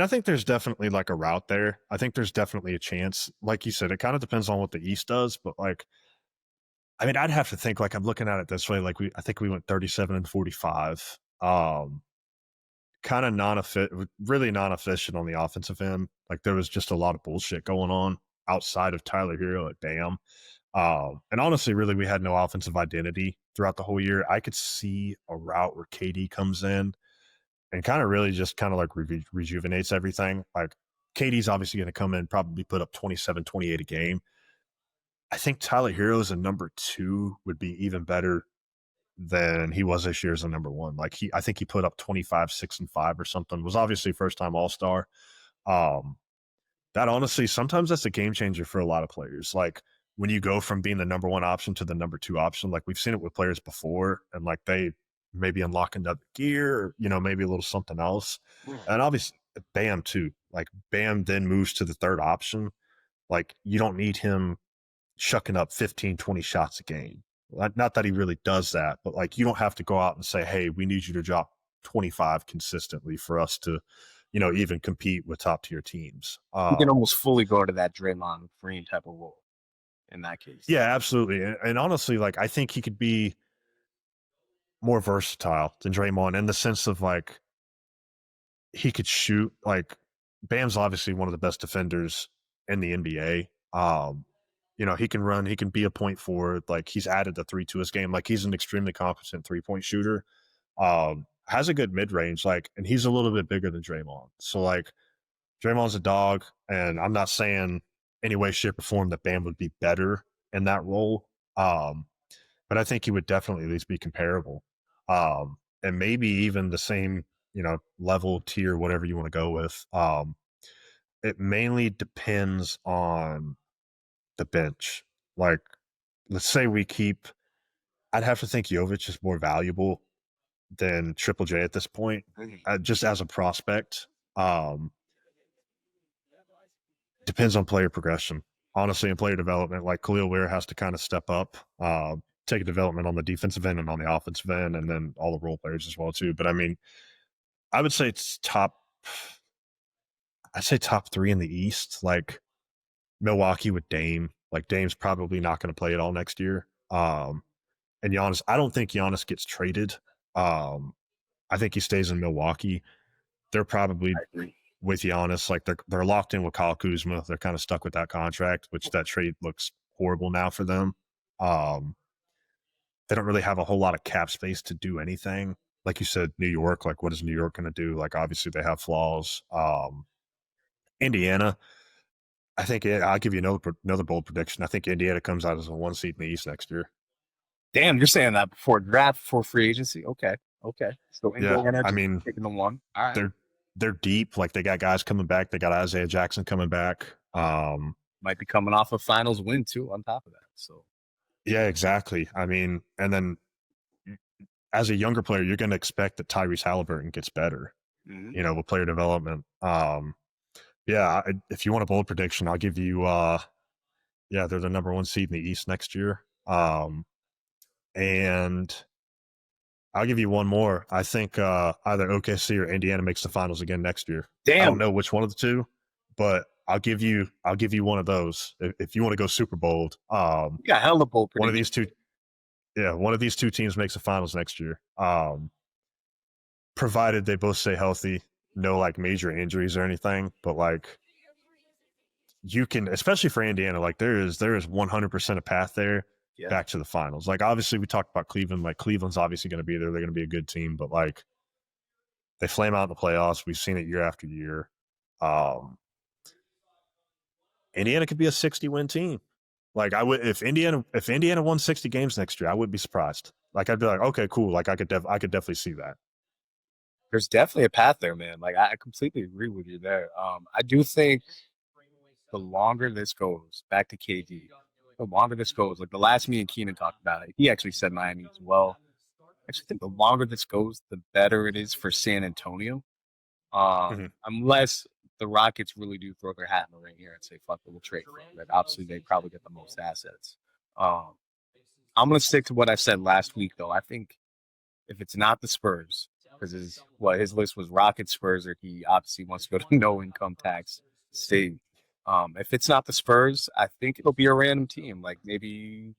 think there's definitely like a route there. I think there's definitely a chance. Like you said, it kind of depends on what the East does, but like, I mean, I'd have to think like I'm looking at it this way. Like I think we went 37 and 45. Kind of really non-efficient on the offensive end. Like there was just a lot of bullshit going on outside of Tyler Hero at Bam. And honestly, really, we had no offensive identity throughout the whole year. I could see a route where KD comes in and kind of really just kind of like rejuvenates everything. Like KD's obviously going to come in, probably put up 27, 28 a game. I think Tyler Hero as a number 2 would be even better than he was this year as a number 1. Like I think he put up 25, 6 and 5 or something. Was obviously first time All-Star. That honestly, sometimes that's a game changer for a lot of players. Like when you go from being the number 1 option to the number 2 option, like we've seen it with players before, and like they maybe unlock another gear, or, maybe a little something else. And obviously Bam too. Like Bam then moves to the 3rd option. Like you don't need him shucking up 15, 20 shots a game. Not that he really does that, but like you don't have to go out and say, hey, we need you to drop 25 consistently for us to, even compete with top tier teams. You can almost fully go to that Draymond Green type of role in that case. Yeah, absolutely. And honestly, like I think he could be more versatile than Draymond in the sense of like he could shoot. Like Bam's obviously one of the best defenders in the NBA. He can run, he can be a point forward. Like he's added the 3 to his game. Like he's an extremely competent 3-point shooter. Has a good mid-range, like, and he's a little bit bigger than Draymond. So like Draymond's a dog, and I'm not saying any way, shape, or form that Bam would be better in that role. But I think he would definitely at least be comparable. And maybe even the same, level, tier, whatever you want to go with. It mainly depends on the bench. Like, let's say we keep, I'd have to think Jovic is more valuable than Triple J at this point, just as a prospect. Depends on player progression. Honestly, in player development, like Khalil Ware has to kind of step up, take a development on the defensive end and on the offensive end, and then all the role players as well too. But I mean, I would say it's top 3 in the East. Like Milwaukee with Dame. Like Dame's probably not going to play it all next year. And Giannis, I don't think Giannis gets traded. I think he stays in Milwaukee. They're probably with Giannis, like they're locked in with Kyle Kuzma. They're kind of stuck with that contract, which that trade looks horrible now for them. They don't really have a whole lot of cap space to do anything. Like you said, New York, like what is New York going to do? Like obviously they have flaws. Indiana, I think I'll give you another bold prediction. I think Indiana comes out as a 1 seed in the East next year. Damn, you're saying that before draft, before free agency? Okay. So Indiana, I mean, taking the 1. All right. They're deep. Like they got guys coming back. They got Isaiah Jackson coming back. Might be coming off a finals win too. On top of that, so yeah, exactly. I mean, and then as a younger player, you're going to expect that Tyrese Halliburton gets better. With player development. Yeah, if you want a bold prediction, I'll give you. They're the number 1 seed in the East next year. And I'll give you one more. I think either OKC or Indiana makes the finals again next year. Damn. I don't know which one of the two, but I'll give you one of those if you want to go super bold. You got hella bold. One of these two teams makes the finals next year. Provided they both stay healthy, no like major injuries or anything. But like you can, especially for Indiana, like there is 100% a path there. Yeah. Back to the finals. Like obviously we talked about Cleveland. Like Cleveland's obviously going to be there. They're going to be a good team, but like they flame out in the playoffs. We've seen it year after year. Indiana could be a 60-win team. Like I would, if Indiana won 60 games next year, I wouldn't be surprised. Like I'd be like, okay, cool. Like I could definitely see that. There's definitely a path there, man. Like I completely agree with you there. I do think the longer this goes, back to KD, the longer this goes, like the last me and Keenan talked about it, he actually said Miami as well. I actually think the longer this goes, the better it is for San Antonio. Unless the Rockets really do throw their hat in the ring here and say, fuck it, we'll trade for him. Like, obviously, they probably get the most assets. I'm going to stick to what I said last week, though. I think if it's not the Spurs, because his list was Rockets, Spurs, or he obviously wants to go to no-income tax state. If it's not the Spurs, I think it'll be a random team. Like maybe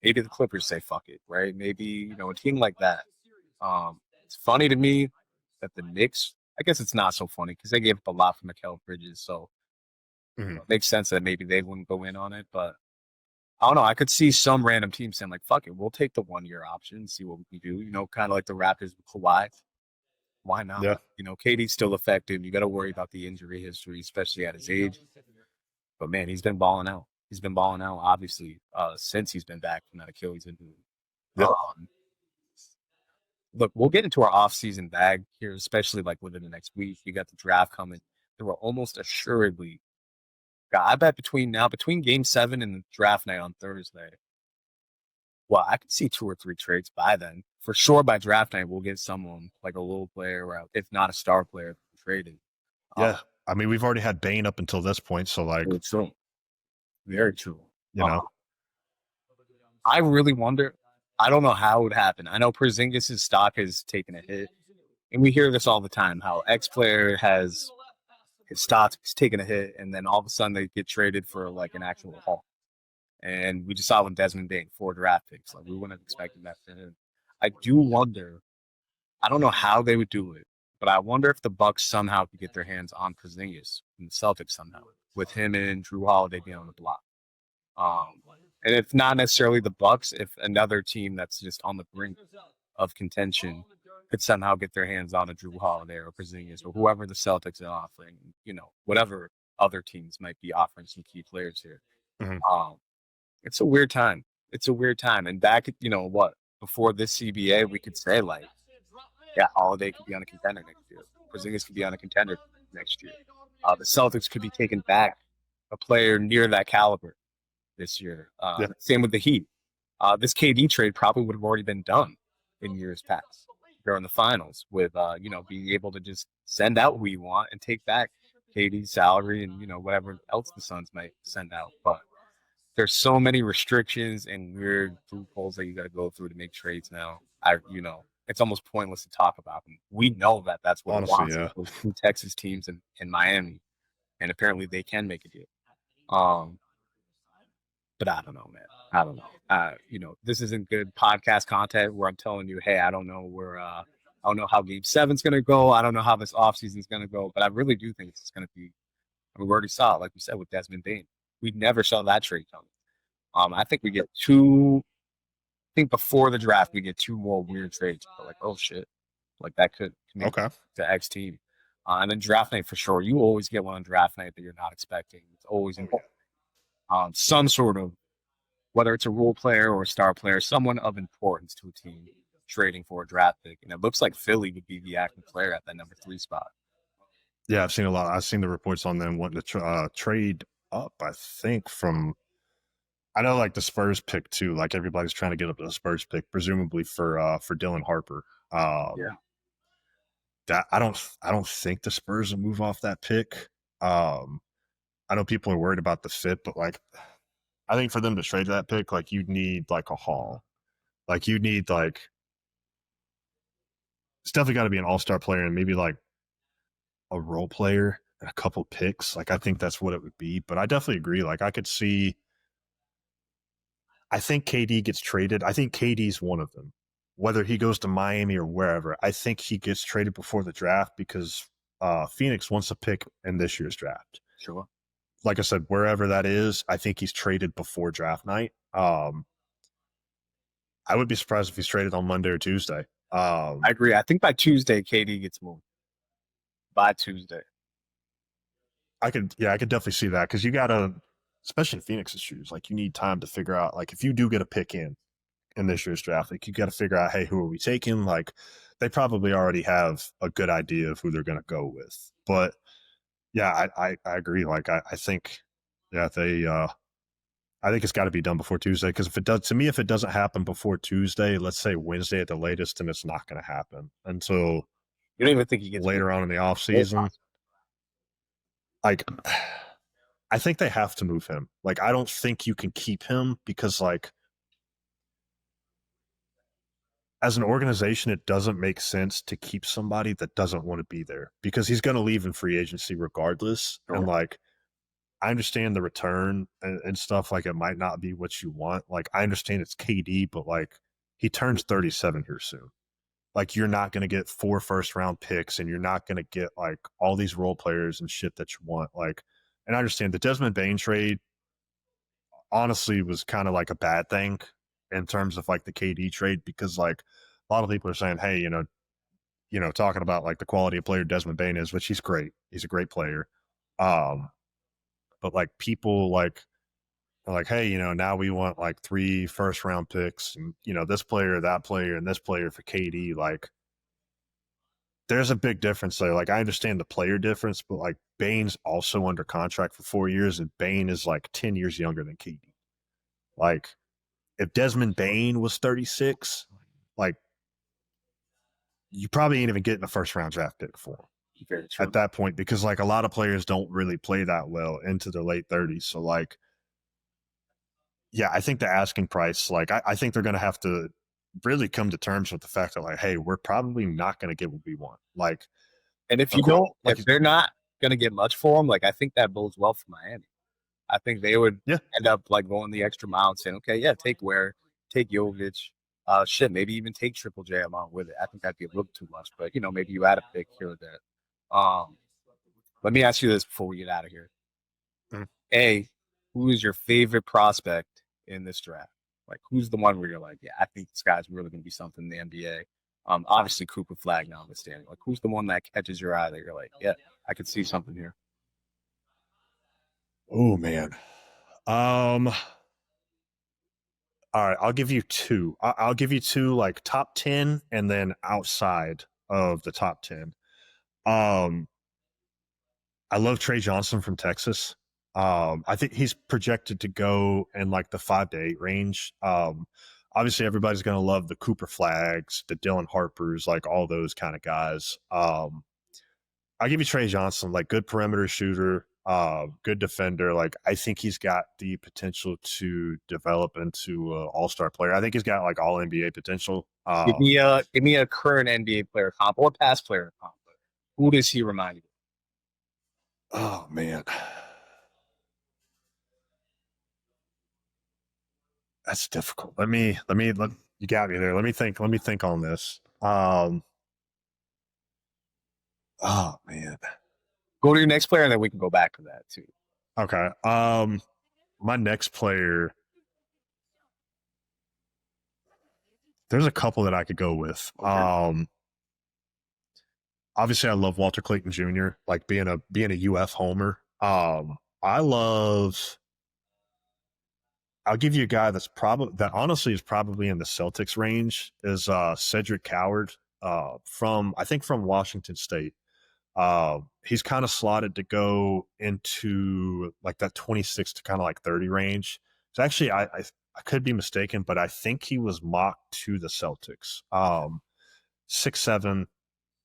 the Clippers say fuck it, right? Maybe, a team like that. It's funny to me that the Knicks, I guess it's not so funny because they gave up a lot for Mikal Bridges. So it makes sense that maybe they wouldn't go in on it. But I don't know. I could see some random team saying like, fuck it, we'll take the 1-year option and see what we can do. Kind of like the Raptors with Kawhi. Why not? Yeah. KD's still effective. You got to worry about the injury history, especially at his age. But, man, he's been balling out. He's been balling out, obviously, since he's been back from that Achilles injury. Yeah. Look, we'll get into our offseason bag here, especially like within the next week. You got the draft coming. There will almost assuredly, I bet between Game 7 and the draft night on Thursday, well, I could see 2 or 3 trades by then. For sure, by draft night, we'll get someone like a little player, or if not a star player, traded. Yeah. I mean, we've already had Bane up until this point, so like. Very true. Very true. I really wonder. I don't know how it would happen. I know Porzingis' stock has taken a hit, and we hear this all the time, how X-player has his stock has taken a hit, and then all of a sudden they get traded for like an actual haul. And we just saw with Desmond Bane, 4 draft picks. Like we wouldn't have expected that for him. I do wonder. I don't know how they would do it, but I wonder if the Bucks somehow could get their hands on Porzingis and the Celtics somehow, with him and Drew Holiday being on the block. And if not necessarily the Bucks, if another team that's just on the brink of contention could somehow get their hands on a Drew Holiday or Porzingis or whoever the Celtics are offering, whatever other teams might be offering some key players here. It's a weird time. And back, before this CBA, we could say like, yeah, Holiday could be on a contender next year. Porzingis could be on a contender next year. The Celtics could be taking back a player near that caliber this year. Same with the Heat. This KD trade probably would have already been done in years past during the finals with, being able to just send out who you want and take back KD's salary and, whatever else the Suns might send out. But there's so many restrictions and weird loopholes that you got to go through to make trades now. It's almost pointless to talk about them. We know that that's what honestly, wants those 2 Texas teams in Miami, and apparently they can make a deal. But I don't know, man. I don't know. This isn't good podcast content where I'm telling you, hey, I don't know I don't know how Game 7's going to go. I don't know how this offseason is going to go, but I really do think it's going to be. We already saw it, like we said, with Desmond Bane. We never saw that trade coming. I think we get 2. I think before the draft, we get 2 more weird trades. But like, oh shit, like that could make the X team. And then draft night for sure. You always get one on draft night that you're not expecting. It's always some sort of, whether it's a role player or a star player, someone of importance to a team trading for a draft pick. And it looks like Philly would be the active player at that number 3 spot. Yeah, I've seen a lot. I've seen the reports on them wanting to trade up, I think, from. I know, like the Spurs pick too. Like everybody's trying to get up to the Spurs pick, presumably for Dylan Harper. That I don't think the Spurs will move off that pick. I know people are worried about the fit, but like, I think for them to trade that pick, like you'd need like a haul. Like you need it's definitely got to be an all-star player and maybe like a role player and a couple picks. Like I think that's what it would be. But I definitely agree. Like I could see. I think KD gets traded. I think KD's one of them. Whether he goes to Miami or wherever, I think he gets traded before the draft because Phoenix wants a pick in this year's draft. Sure. Like I said, wherever that is, I think he's traded before draft night. I would be surprised if he's traded on Monday or Tuesday. I agree. I think by Tuesday, KD gets moved. By Tuesday. I could definitely see that because you got to, especially in Phoenix's shoes, like you need time to figure out, like if you do get a pick in this year's draft, like you got to figure out, hey, who are we taking? Like they probably already have a good idea of who they're going to go with. But yeah, I agree. Like I think, yeah, I think it's got to be done before Tuesday because if it doesn't happen before Tuesday, let's say Wednesday at the latest, then it's not going to happen until you don't even think he gets later on in the offseason. Like, I think they have to move him. Like, I don't think you can keep him because, like, as an organization, it doesn't make sense to keep somebody that doesn't want to be there because he's going to leave in free agency regardless. Sure. And, like, I understand the return and stuff. Like, it might not be what you want. Like, I understand it's KD, but, like, he turns 37 here soon. Like, you're not going to get 4 first-round picks, and you're not going to get, like, all these role players and shit that you want. Like, and I understand the Desmond Bane trade, honestly, was kind of like a bad thing in terms of, like, the KD trade because, like, a lot of people are saying, hey, you know, talking about, like, the quality of player Desmond Bane is, which he's great. He's a great player. But, like, people, like, are like, hey, you know, now we want, like, 3 first-round picks and, you know, this player, that player, and this player for KD. Like, there's a big difference there. Like, I understand the player difference, but, like, Bane's also under contract for 4 years, and Bane is, like, 10 years younger than KD. Like, if Desmond Bane was 36, like, you probably ain't even getting a first-round draft pick for him at that point because, like, a lot of players don't really play that well into their late 30s. So, like, yeah, I think the asking price, like, I think they're going to have to really come to terms with the fact that, like, hey, we're probably not going to get what we want. Like, and if you don't, like, if they're not going to get much for him, like, I think that bodes well for Miami. I think they would end up, like, going the extra mile and saying, okay, yeah, take Ware, take Jovic, maybe even take Triple J along with it. I think that'd be a little too much, but, you know, maybe you add a pick here or there. Let me ask you this before we get out of here. A, who is your favorite prospect in this draft? Like, who's the one where you're like, yeah, I think this guy's really going to be something in the NBA? Obviously, Cooper Flag notwithstanding. Like, who's the one that catches your eye that you're like, yeah, I could see something here? Oh, man. All right, I'll give you 2. I'll give you 2, like, top 10 and then outside of the top 10. I love Trey Johnson from Texas. I think he's projected to go in, like, the 5 to 8 range. Obviously, everybody's going to love the Cooper Flags, the Dylan Harpers, like, all those kind of guys. I'll give you Trey Johnson, like, good perimeter shooter, good defender. Like, I think he's got the potential to develop into an all-star player. I think he's got, like, all NBA potential. Give me a current NBA player comp or past player comp. Who does he remind you of? Oh, man. That's difficult. Let you got me there. Let me think on this. Oh, man. Go to your next player, and then we can go back to that, too. Okay. My next player, there's a couple that I could go with. Okay. Obviously, I love Walter Clayton Jr., like, being a UF homer. I'll give you a guy that honestly is probably in the Celtics range is Cedric Coward from Washington State. He's kind of slotted to go into, like, that 26 to kind of, like, 30 range. So actually, I could be mistaken, but I think he was mocked to the Celtics. 6'7",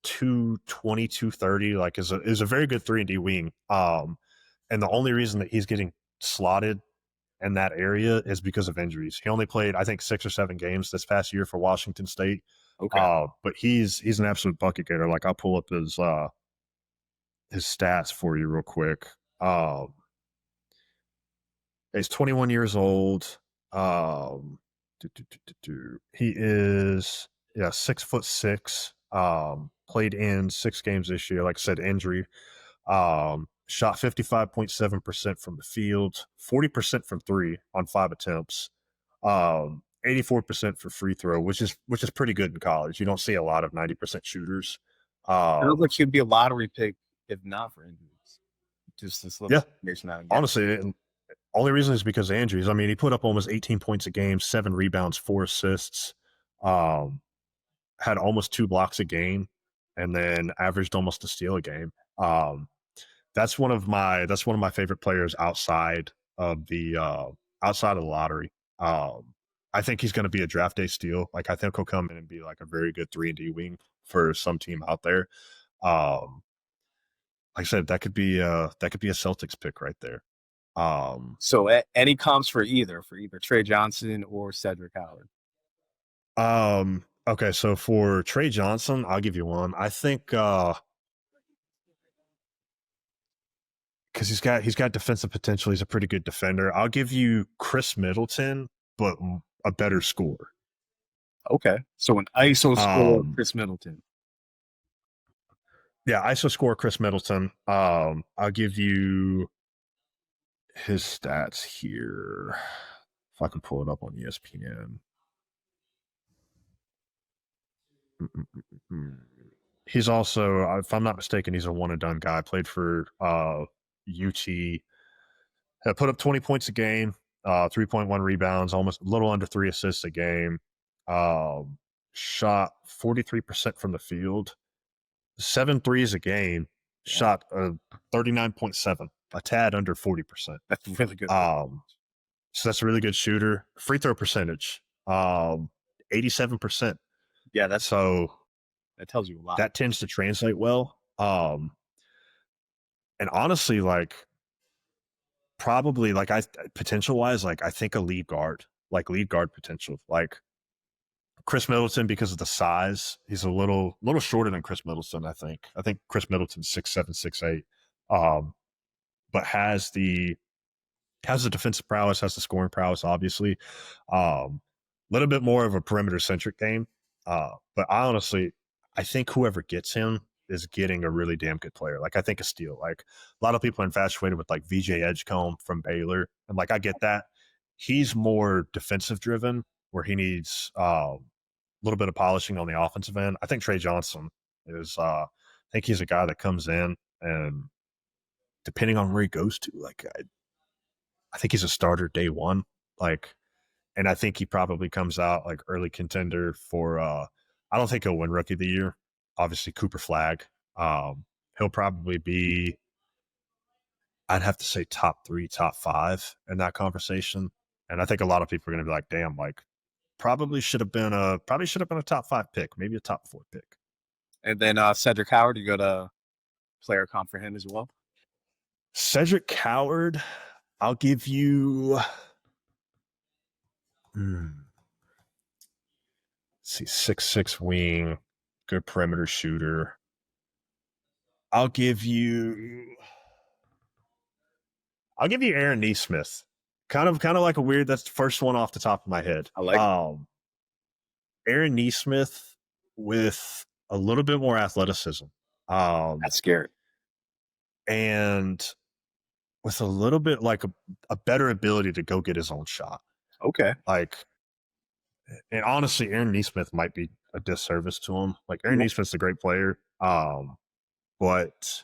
220, 230, like, is a very good 3-and-D wing. And the only reason that he's getting slotted in that area is because of injuries. He only played, I think, 6 or 7 games this past year for Washington State. Okay. But he's an absolute bucket getter. Like, I'll pull up his stats for you real quick. He's 21 years old. He is 6'6". Played in 6 games this year. Like I said, injury. Shot 55.7% from the field, 40% from 3 on 5 attempts, 84% for free throw, which is pretty good in college. You don't see a lot of 90% shooters. It looks like he'd be a lottery pick if not for injuries. Just this little information out. Honestly, and only reason is because of injuries. I mean, he put up almost 18 points a game, 7 rebounds, 4 assists, had almost 2 blocks a game, and then averaged almost a steal a game. That's one of my favorite players outside of the lottery. I think he's going to be a draft day steal. Like, I think he'll come in and be like a very good 3-and-D wing for some team out there. Like I said, that could be a Celtics pick right there. So any comps for either Trey Johnson or Cedric Howard? Okay, so for Trey Johnson, I'll give you one. I think because he's got defensive potential. He's a pretty good defender. I'll give you Chris Middleton, but a better scorer. Okay, so an ISO score, Chris Middleton. Yeah, ISO score, Chris Middleton. I'll give you his stats here. If I can pull it up on ESPN. He's also, if I'm not mistaken, he's a one-and-done guy. Played for UT. Put up 20 points a game, 3.1 rebounds, almost a little under 3 assists a game. Shot 43% from the field, 7 threes a game. Shot 39.7, a tad under 40%. That's really good. So that's a really good shooter. Free throw percentage, 87%. Yeah, that tells you a lot. That tends to translate well. And honestly, like, probably, like, potential wise, like, I think a lead guard potential. Like, Chris Middleton, because of the size, he's a little shorter than Chris Middleton. I think Chris Middleton's 6'7", 6'8", but has the defensive prowess, has the scoring prowess, obviously. Little bit more of a perimeter centric game. But I think whoever gets him is getting a really damn good player. Like, I think a steal. Like, a lot of people are infatuated with, like, VJ Edgecombe from Baylor, and, like, I get that. He's more defensive driven, where he needs a little bit of polishing on the offensive end. I think Trey Johnson is. I think he's a guy that comes in, and depending on where he goes to, like, I think he's a starter day one. Like, and I think he probably comes out like early contender for. I don't think he'll win Rookie of the Year. Obviously, Cooper Flag. He'll probably be, I'd have to say, top 3, top 5 in that conversation. And I think a lot of people are going to be like, "Damn, like, probably should have been a top 5 pick, maybe a top 4 pick." And then Cedric Howard, you got a player comp for him as well. Cedric Howard, I'll give you. See, 6'6" wing, good perimeter shooter. I'll give you Aaron Nesmith. Kind of like a weird. That's the first one off the top of my head. I like Aaron Nesmith with a little bit more athleticism. That's scary. And with a little bit like a better ability to go get his own shot. Okay. Like, and honestly, Aaron Nesmith might be a disservice to him. Like, Aaron Nesmith's a great player. But let's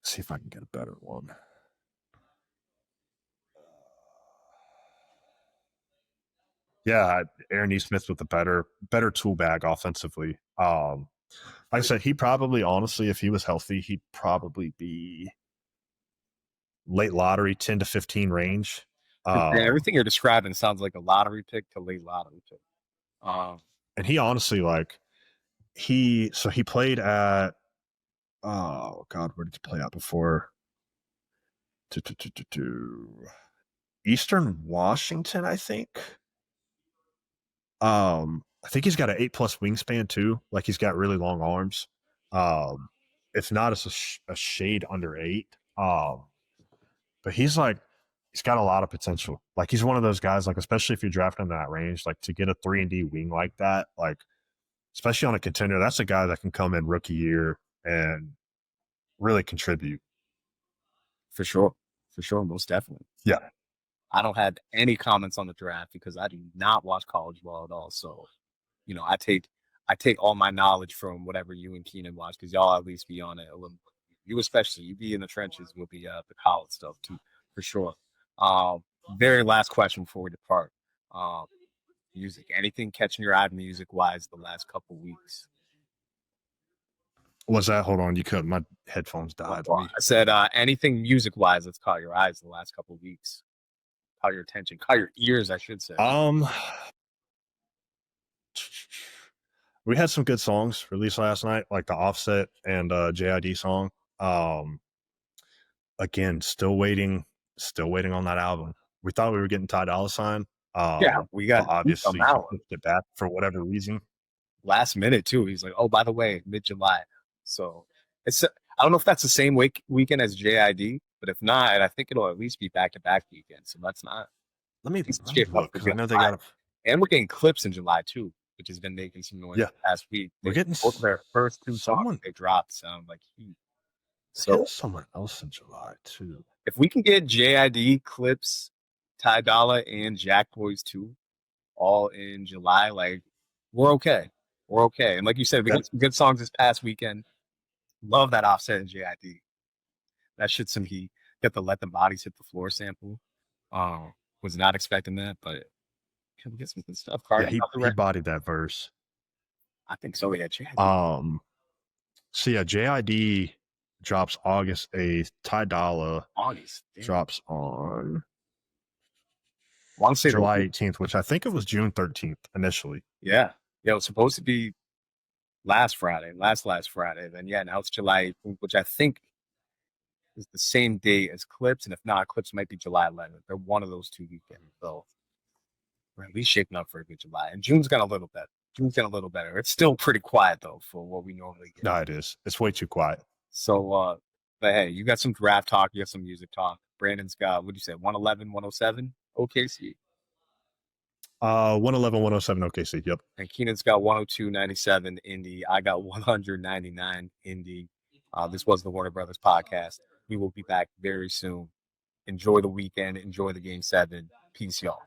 see if I can get a better one. Yeah, Aaron Nesmith with a better tool bag offensively. Like I said, he probably, honestly, if he was healthy, he'd probably be late lottery, 10 to 15 range. Everything you're describing sounds like a lottery pick to late lottery pick. And he honestly, like, he played at, oh God, where did he play at before? Eastern Washington, I think. I think he's got an 8+ wingspan too. Like he's got really long arms. It's not a shade under 8. But he's got a lot of potential. Like he's one of those guys, like especially if you're drafting in that range, like to get a 3-and-D wing like that, like especially on a contender, that's a guy that can come in rookie year and really contribute. For sure, most definitely. Yeah. I don't have any comments on the draft because I do not watch college ball at all. So, I take all my knowledge from whatever you and Keenan watch because y'all at least be on it a little. You especially, you be in the trenches with the college stuff too, for sure. Very last question before we depart. Music. Anything catching your eye music-wise the last couple weeks? What's that? Hold on, you cut. My headphones died. I said anything music-wise that's caught your eyes the last couple of weeks. Caught your attention. Caught your ears, I should say. We had some good songs released last night, like the Offset and JID song. Again, still waiting on that album. We thought we were getting Ty Dolla $ign. Yeah, we got obviously pushed it back for whatever reason. Last minute too. He's like, oh, by the way, mid-July. So it's I don't know if that's the same weekend as JID, but if not, I think it'll at least be back-to-back weekend. So that's not. Let me look. I know they got and we're getting clips in July too, which has been making some noise last week. We're getting both of their first 2 songs they dropped sound like heat. So someone else in July too. If we can get JID, Clips, Ty Dolla, and Jack Boys 2 all in July, like we're okay. We're okay. And like you said, we got some good songs this past weekend. Love that Offset and JID. That shit's some heat. Get the Let Them Bodies Hit the Floor sample. Was not expecting that, but can we get some good stuff? Yeah, he bodied that verse. I think so. Yeah, JID. So yeah, JID drops August 8th. Ty Dolla drops on July 18th, which I think it was June 13th initially. Yeah. Yeah, it was supposed to be last Friday. Then now it's July, which I think is the same day as Clips, and if not, Clips might be July 11th. They're one of those 2 weekends, so we're at least shaping up for a good July. And June's got a little better. It's still pretty quiet though for what we normally get. No, it is. It's way too quiet. So, but hey, you got some draft talk, you got some music talk. Brandon's got, what'd you say, 111, 107 OKC? 111, 107 OKC, yep. And Keenan's got 102, 97 Indy. I got 199 Indy. This was the Warner Brothas Podcast. We will be back very soon. Enjoy the weekend. Enjoy the Game 7. Peace, y'all.